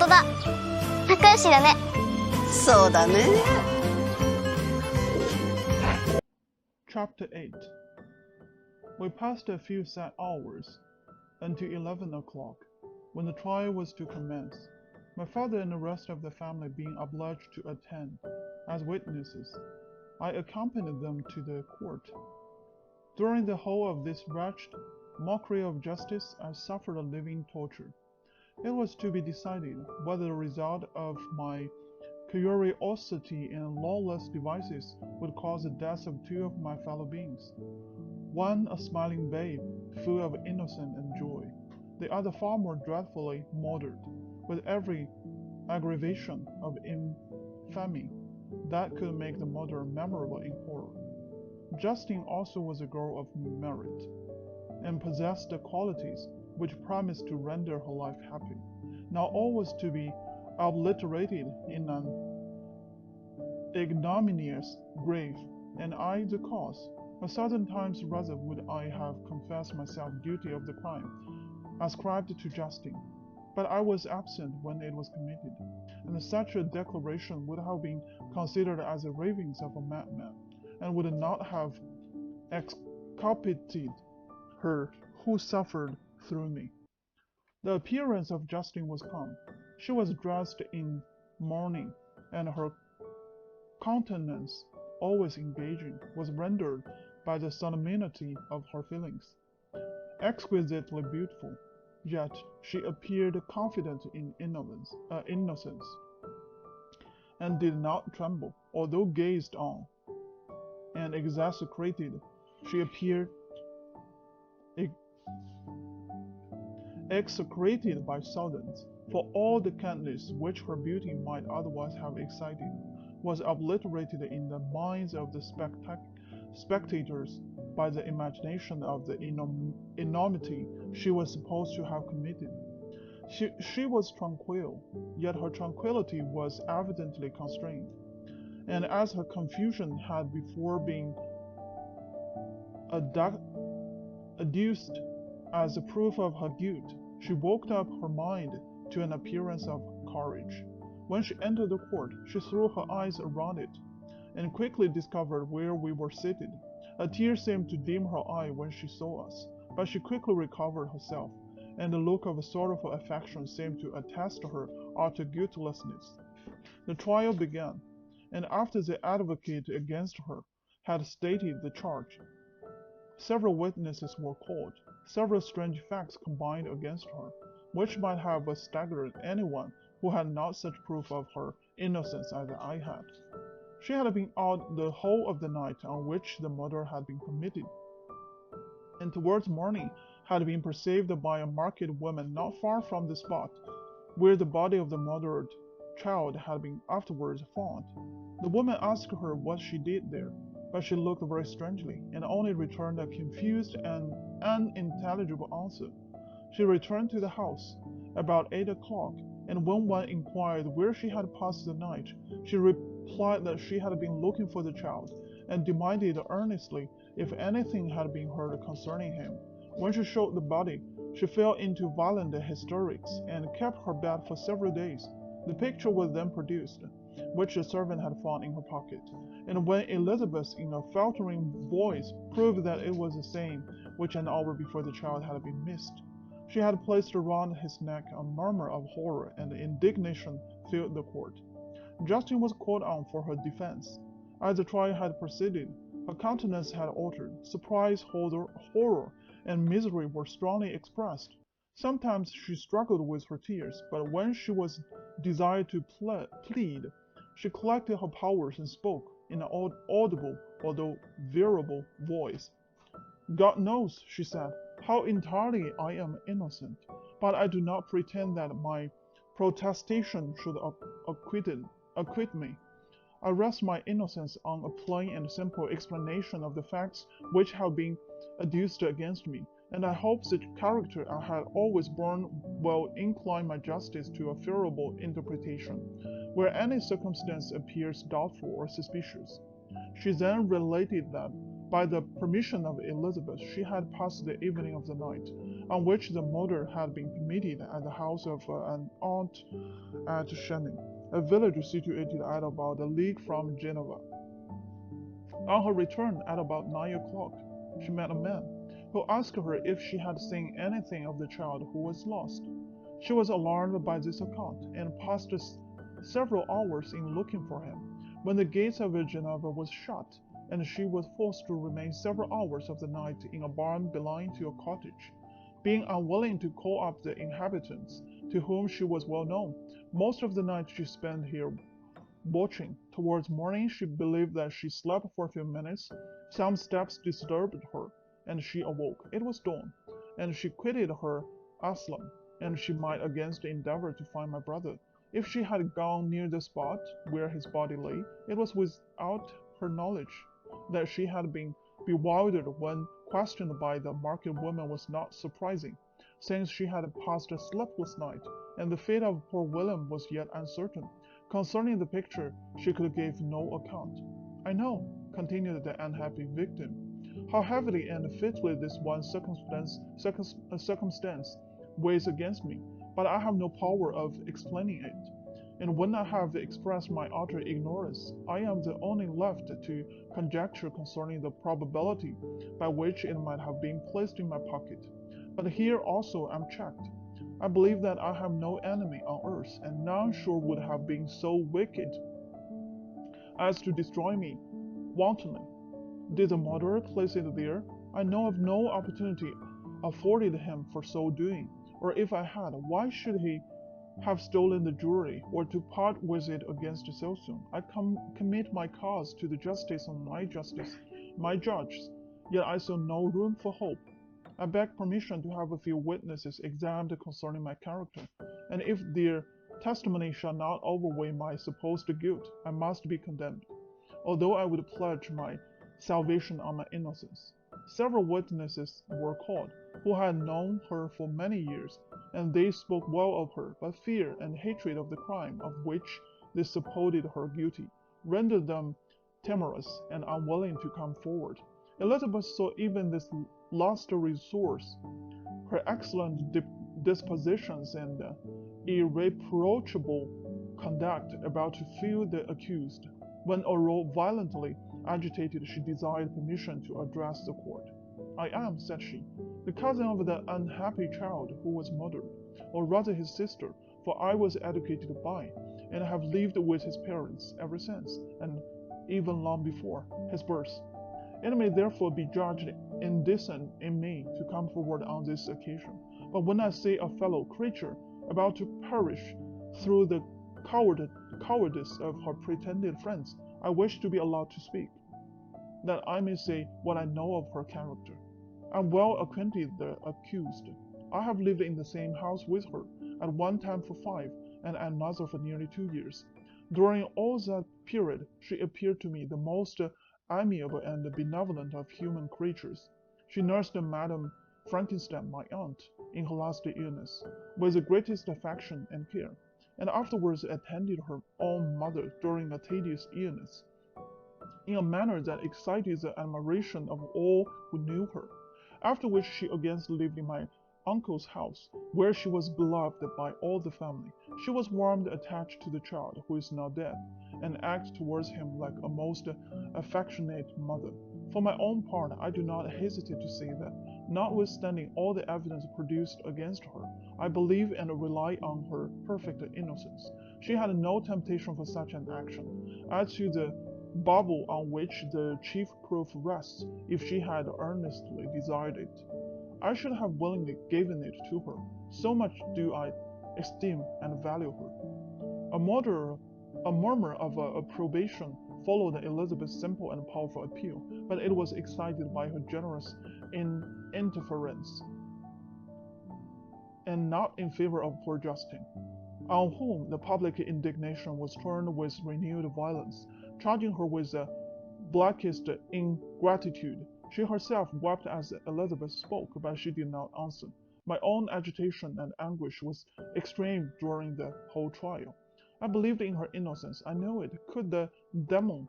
当だ。仲良しだね。そうだね。Chapter 8. We passed a few sad hours until 11 o'clock, when the trial was to commence, my father and the rest of the family being obliged to attend as witnesses. I accompanied them to the court. During the whole of this wretched mockery of justice, I suffered a living torture. It was to be decided whether the result of my curiosity and lawless devices would cause the deaths of two of my fellow beings. One a smiling babe, full of innocence and joy, the other far more dreadfully murdered, with every aggravation of infamy that could make the murder memorable in horror. Justine also was a girl of merit, and possessed the qualities which promised to render her life happy. Now all was to be obliterated in an ignominious grave, and I the cause. 1,000 times rather would I have confessed myself guilty of the crime ascribed to Justine, but I was absent when it was committed, and such a declaration would have been considered as the ravings of a madman, and would not have exculpated her who suffered through me. The appearance of Justine was calm. She was dressed in mourning, and her countenance, always engaging, was rendered by the solemnity of her feelings. Exquisitely beautiful, yet she appeared confident in innocence, and did not tremble, although gazed on and exasperated. She appeared execrated by thousands, for all the kindness which her beauty might otherwise have excited was obliterated in the minds of the spectators by the imagination of the enormity she was supposed to have committed. She was tranquil, yet her tranquillity was evidently constrained, and as her confusion had before been adduced as a proof of her guilt, she woke up her mind to an appearance of courage. When she entered the court, she threw her eyes around it, and quickly discovered where we were seated. A tear seemed to dim her eye when she saw us, but she quickly recovered herself, and the look of sorrowful affection seemed to attest her utter guiltlessness. The trial began, and after the advocate against her had stated the charge, several witnesses were called. Several strange facts combined against her, which might have staggered anyone who had not such proof of her innocence as I had. She had been out the whole of the night on which the murder had been committed, and towards morning had been perceived by a market woman not far from the spot where the body of the murdered child had been afterwards found. The woman asked her what she did there, but she looked very strangely, and only returned a confused and unintelligible answer. She returned to the house about 8 o'clock, and when one inquired where she had passed the night, she replied that she had been looking for the child, and demanded earnestly if anything had been heard concerning him. When she showed the body, she fell into violent hysterics, and kept her bed for several days. The picture was then produced, which the servant had found in her pocket, and when Elizabeth, in a faltering voice, proved that it was the same which an hour before the child had been missed, she had placed around his neck a murmur of horror and indignation filled the court. Justine was called on for her defense. As the trial had proceeded, her countenance had altered. Surprise, horror, and misery were strongly expressed. Sometimes she struggled with her tears, but when she was desired to plead, she collected her powers and spoke in an audible, although variable, voice. God knows, she said, how entirely I am innocent, but I do not pretend that my protestation should acquit me. I rest my innocence on a plain and simple explanation of the facts which have been adduced against me, and I hope the character I had always borne will incline my justice to a favorable interpretation, where any circumstance appears doubtful or suspicious. She then related that, By the permission of Elizabeth, she had passed the evening of the night on which the murder had been committed at the house of an aunt at Shannon, a village situated at about a league from Geneva. On her return at about 9 o'clock, she met a man, who asked her if she had seen anything of the child who was lost. She was alarmed by this account, and passed several hours in looking for him. When the gates of Geneva was shut, and she was forced to remain several hours of the night in a barn belonging to a cottage, being unwilling to call up the inhabitants, to whom she was well known. Most of the night she spent here watching. Towards morning she believed that she slept for a few minutes. Some steps disturbed her, and she awoke. It was dawn, and she quitted her asylum, and she might against endeavor to find my brother. If she had gone near the spot where his body lay, it was without her knowledge. That she had been bewildered when questioned by the market woman was not surprising, since she had passed a sleepless night, and the fate of poor William was yet uncertain. Concerning the picture, she could give no account. I know, continued the unhappy victim, how heavily and fatally this one circumstance weighs against me, but I have no power of explaining it. And when I have expressed my utter ignorance, I am the only left to conjecture concerning the probability by which it might have been placed in my pocket. But here also I am checked. I believe that I have no enemy on earth, and none sure would have been so wicked as to destroy me wantonly. Did the murderer place it there? I know of no opportunity afforded him for so doing, or if I had, why should he have stolen the jewelry, or to part with it against so soon? I commit my cause to the justice of my judges, yet I saw no room for hope. I beg permission to have a few witnesses examined concerning my character, and if their testimony shall not outweigh my supposed guilt, I must be condemned, although I would pledge my salvation on my innocence. Several witnesses were called, who had known her for many years, and they spoke well of her, but fear and hatred of the crime of which they supposed her guilty rendered them timorous and unwilling to come forward. Elizabeth saw even this last resource, her excellent dispositions and irreproachable conduct, about to fail the accused, when, although violently agitated, she desired permission to address the court. I am, said she, the cousin of the unhappy child who was murdered, or rather his sister, for I was educated by, and have lived with his parents ever since, and even long before his birth. It may therefore be judged indecent in me to come forward on this occasion. But when I see a fellow creature about to perish through the cowardice of her pretended friends, I wish to be allowed to speak, that I may say what I know of her character. I am well acquainted with the accused. I have lived in the same house with her, at one time for 5, and at another for nearly 2 years. During all that period, she appeared to me the most amiable and benevolent of human creatures. She nursed Madame Frankenstein, my aunt, in her last illness, with the greatest affection and care, and afterwards attended her own mother during a tedious illness, in a manner that excited the admiration of all who knew her. After which she again lived in my uncle's house, where she was beloved by all the family. She was warmly attached to the child, who is now dead, and acted towards him like a most affectionate mother. For my own part, I do not hesitate to say that, notwithstanding all the evidence produced against her, I believe and rely on her perfect innocence. She had no temptation for such an action. As to the bauble on which the chief proof rests, if she had earnestly desired it, I should have willingly given it to her. So much do I esteem and value her. A murmur of approbation followed Elizabeth's simple and powerful appeal, but it was excited by her generous interference, and not in favor of poor Justine, on whom the public indignation was turned with renewed violence, charging her with the blackest ingratitude. She herself wept as Elizabeth spoke, but she did not answer. My own agitation and anguish was extreme during the whole trial. I believed in her innocence. I know it. Could the demon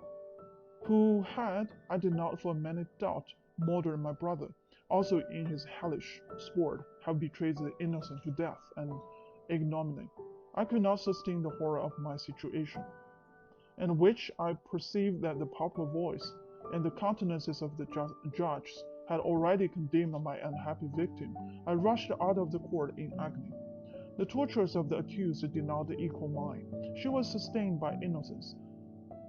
who had, I did not for a minute doubt, murdered my brother, also in his hellish sport have betrayed the innocent to death and ignominy. I could not sustain the horror of my situation, in which I perceived that the popular voice and the countenances of the judges had already condemned my unhappy victim. I rushed out of the court in agony. The tortures of the accused did not equal mine. She was sustained by innocence,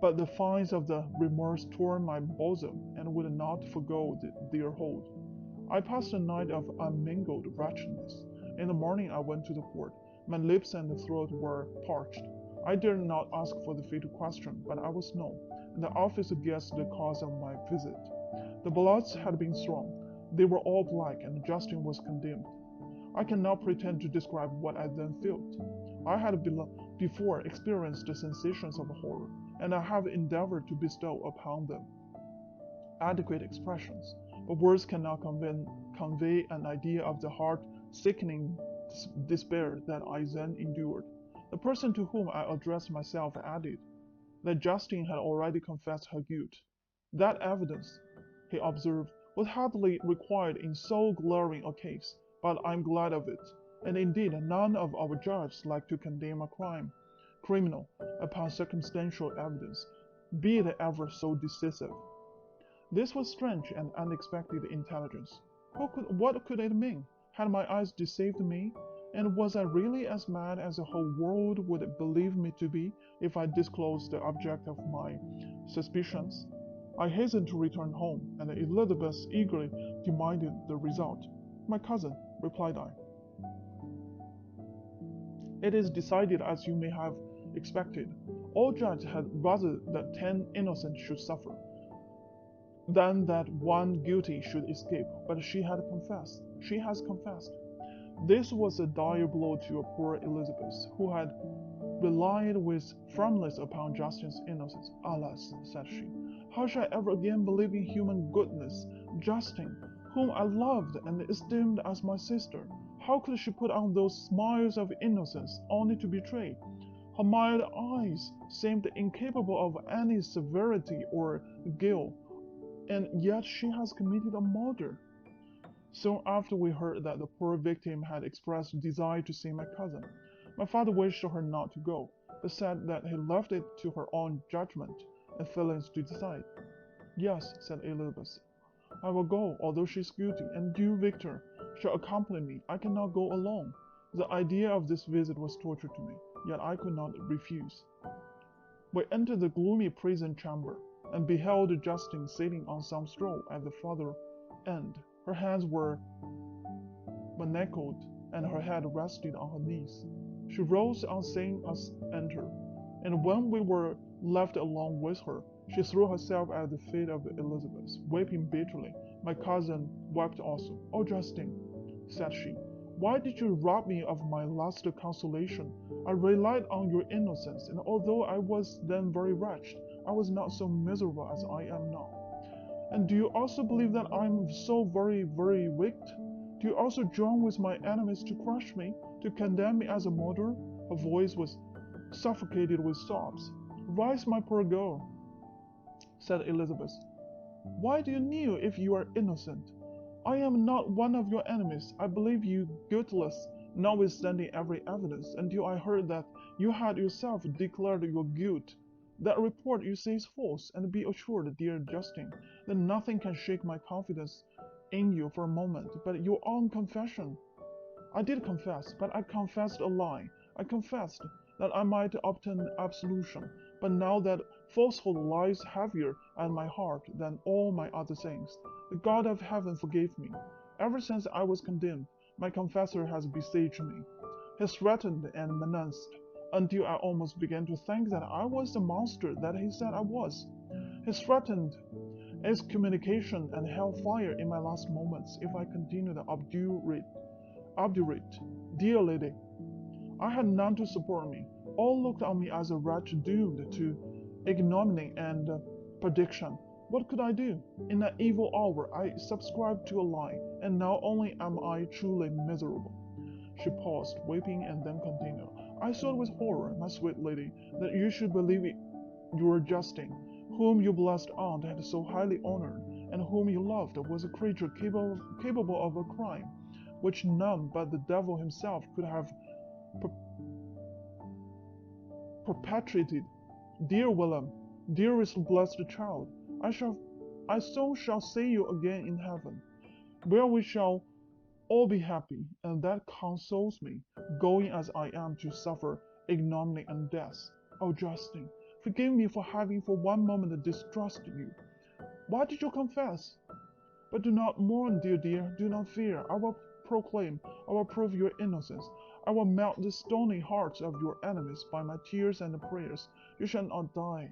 but the fines of the remorse tore my bosom and would not forego their hold. I passed a night of unmingled wretchedness. In the morning I went to the court. My lips and throat were parched. I dared not ask for the fatal question, but I was known, and the officer guessed the cause of my visit. The ballots had been thrown. They were all black, and Justine was condemned. I cannot pretend to describe what I then felt. I had before experienced the sensations of horror, and I have endeavored to bestow upon them adequate expressions, but words cannot convey an idea of the heart-sickening despair that I then endured. The person to whom I addressed myself added that Justine had already confessed her guilt. That evidence, he observed, was hardly required in so glaring a case, but I am glad of it, and indeed none of our judges like to condemn a criminal upon circumstantial evidence, be it ever so decisive. This was strange and unexpected intelligence. What could it mean? Had my eyes deceived me? And was I really as mad as the whole world would believe me to be if I disclosed the object of my suspicions? I hastened to return home, and Elizabeth eagerly demanded the result. My cousin, replied I. It is decided as you may have expected. All judges had rather that 10 innocent should suffer than that one guilty should escape, but she has confessed. This was a dire blow to a poor Elizabeth, who had relied with firmness upon Justine's innocence. Alas, said she, how shall I ever again believe in human goodness? Justine, whom I loved and esteemed as my sister, how could she put on those smiles of innocence only to betray? Her mild eyes seemed incapable of any severity or guilt, and yet she has committed a murder. Soon after we heard that the poor victim had expressed a desire to see my cousin. My father wished her not to go, but said that he left it to her own judgment and feelings to decide. Yes, said Elizabeth, I will go, although she is guilty, and you, Victor, shall accompany me. I cannot go alone. The idea of this visit was torture to me, yet I could not refuse. We entered the gloomy prison chamber, and beheld Justine sitting on some straw at the farther end. Her hands were manacled, and her head rested on her knees. She rose on seeing us enter, and when we were left alone with her, she threw herself at the feet of Elizabeth, weeping bitterly. My cousin wept also. Oh, Justine, said she, why did you rob me of my last consolation? I relied on your innocence, and although I was then very wretched, I was not so miserable as I am now. And do you also believe that I am so very, very wicked? Do you also join with my enemies to crush me, to condemn me as a murderer? Her voice was suffocated with sobs. Rise, my poor girl, said Elizabeth. Why do you kneel if you are innocent? I am not one of your enemies. I believe you guiltless, notwithstanding every evidence, until I heard that you had yourself declared your guilt. That report you say is false, and be assured, dear Justine, that nothing can shake my confidence in you for a moment but your own confession. I did confess, but I confessed a lie. I confessed that I might obtain absolution, but now that falsehood lies heavier at my heart than all my other sins. The God of heaven forgave me. Ever since I was condemned, my confessor has besieged me. He threatened and menaced, until I almost began to think that I was the monster that he said I was. He threatened excommunication and hellfire in my last moments if I continued obdurate. Dear lady, I had none to support me. All looked on me as a wretch doomed to ignominy and perdition. What could I do? In that evil hour I subscribed to a lie, and now only am I truly miserable. She paused, weeping, and then continued. I thought with horror, my sweet lady, that you should believe your Justine, whom your blessed aunt had so highly honored, and whom you loved, was a creature capable of a crime, which none but the devil himself could have perpetrated. Dear Willem, dearest blessed child, I soon shall see you again in heaven, where we shall all be happy, and that consoles me, going as I am to suffer ignominy and death. Oh, Justine, forgive me for having for one moment distrusted you. Why did you confess? But do not mourn, dear, do not fear. I will proclaim, I will prove your innocence. I will melt the stony hearts of your enemies by my tears and prayers. You shall not die.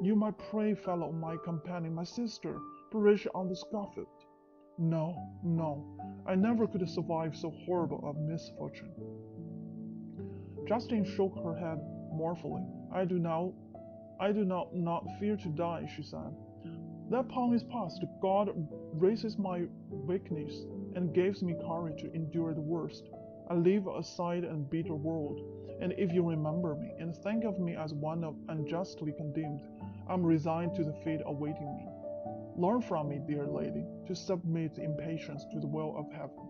You, my brave fellow, my companion, my sister, perish on the scaffold. No, no, I never could survive so horrible a misfortune. Justine shook her head mournfully. I do not fear to die, she said. That time is past. God raises my weakness and gives me courage to endure the worst. I live a sad and bitter world, and if you remember me and think of me as one unjustly condemned, I am resigned to the fate awaiting me. Learn from me, dear lady, to submit in patience to the will of heaven.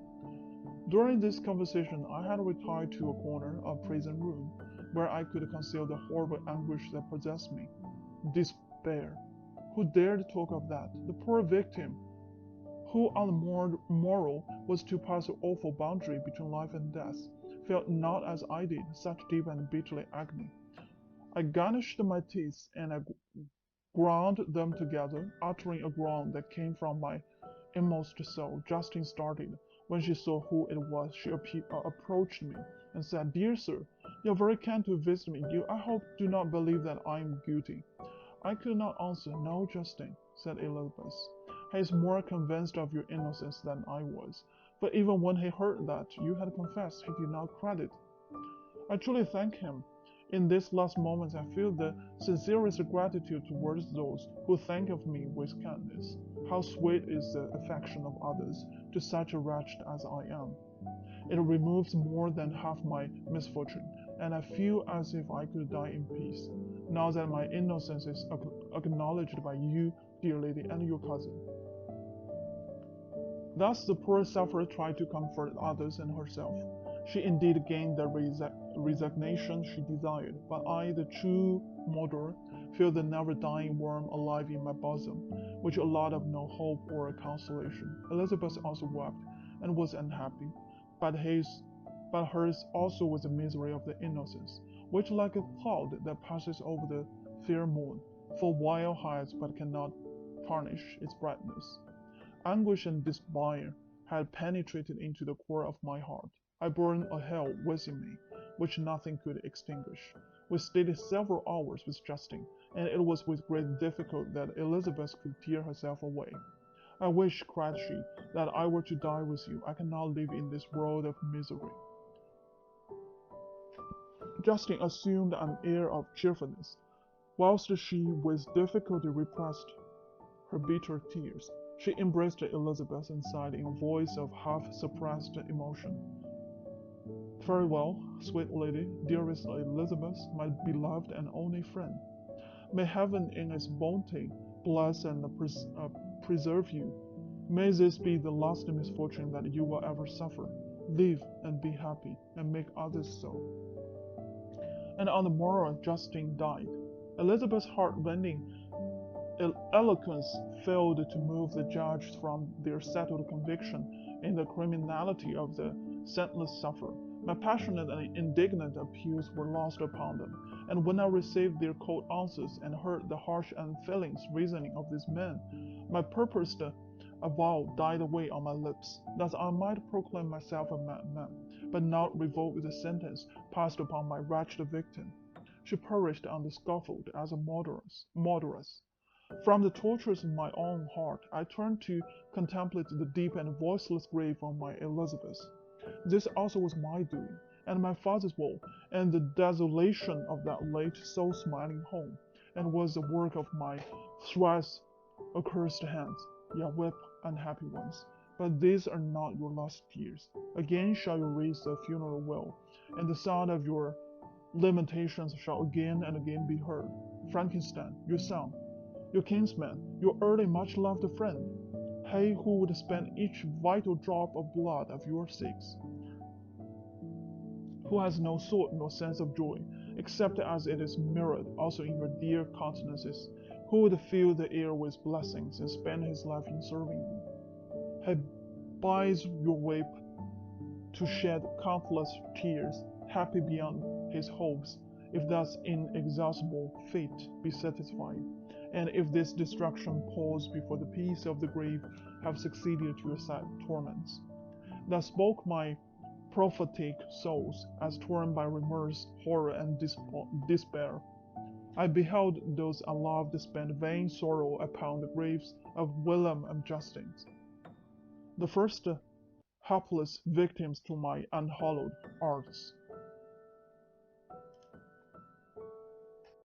During this conversation, I had retired to a corner of prison room, where I could conceal the horrible anguish that possessed me. Despair. Who dared talk of that? The poor victim, who on the morrow was to pass the awful boundary between life and death, felt not as I did such deep and bitter agony. I garnished my teeth, and I ground them together, uttering a groan that came from my inmost soul. Justine started. When she saw who it was, she approached me and said, Dear sir, you are very kind to visit me. You, I hope, do not believe that I am guilty. I could not answer. No, Justine, said Elizabeth. He is more convinced of your innocence than I was. But even when he heard that you had confessed, he did not credit. I truly thank him. In these last moments, I feel the sincerest gratitude towards those who think of me with kindness. How sweet is the affection of others to such a wretch as I am. It removes more than half my misfortune, and I feel as if I could die in peace, now that my innocence is acknowledged by you, dear lady, and your cousin. Thus the poor sufferer tried to comfort others and herself. She indeed gained the resignation she desired, but I, the true murderer, feel the never-dying worm alive in my bosom, which allowed no hope or consolation. Elizabeth also wept, and was unhappy, but hers also was the misery of the innocence, which like a cloud that passes over the fair moon, for a while hides but cannot tarnish its brightness. Anguish and despair had penetrated into the core of my heart. I burned a hell within me, which nothing could extinguish. We stayed several hours with Justine, and it was with great difficulty that Elizabeth could tear herself away. I wish, cried she, that I were to die with you. I cannot live in this world of misery. Justine assumed an air of cheerfulness, whilst she with difficulty repressed her bitter tears. She embraced Elizabeth and sighed in a voice of half-suppressed emotion. Farewell, sweet lady, dearest Elizabeth, my beloved and only friend. May heaven in its bounty bless and preserve you. May this be the last misfortune that you will ever suffer. Live and be happy, and make others so. And on the morrow Justine died. Elizabeth's heart-rending eloquence failed to move the judges from their settled conviction in the criminality of the senseless sufferer. My passionate and indignant appeals were lost upon them, and when I received their cold answers and heard the harsh and unfeeling reasoning of these men, my purposed avowal died away on my lips. Thus I might proclaim myself a madman, but not revoke the sentence passed upon my wretched victim. She perished on the scaffold as a murderess. From the tortures of my own heart, I turned to contemplate the deep and voiceless grave of my Elizabeth. This also was my doing, and my father's woe, and the desolation of that late soul-smiling home, and was the work of my thrice accursed hands. Ye weep, unhappy ones, but these are not your last tears. Again shall you raise the funeral wail, and the sound of your lamentations shall again and again be heard. Frankenstein, your son, your kinsman, your early much-loved friend, he who would spend each vital drop of blood of your sakes, who has no soul nor sense of joy, except as it is mirrored also in your dear countenances, who would fill the air with blessings and spend his life in serving you. He bides your whip to shed countless tears, happy beyond his hopes, if thus inexhaustible fate be satisfied, and if this destruction pause before the peace of the grave have succeeded to your sad torments. Thus spoke my prophetic souls, as torn by remorse, horror, and despair. I beheld those I loved spend vain sorrow upon the graves of William and Justine, the first helpless victims to my unhallowed arts.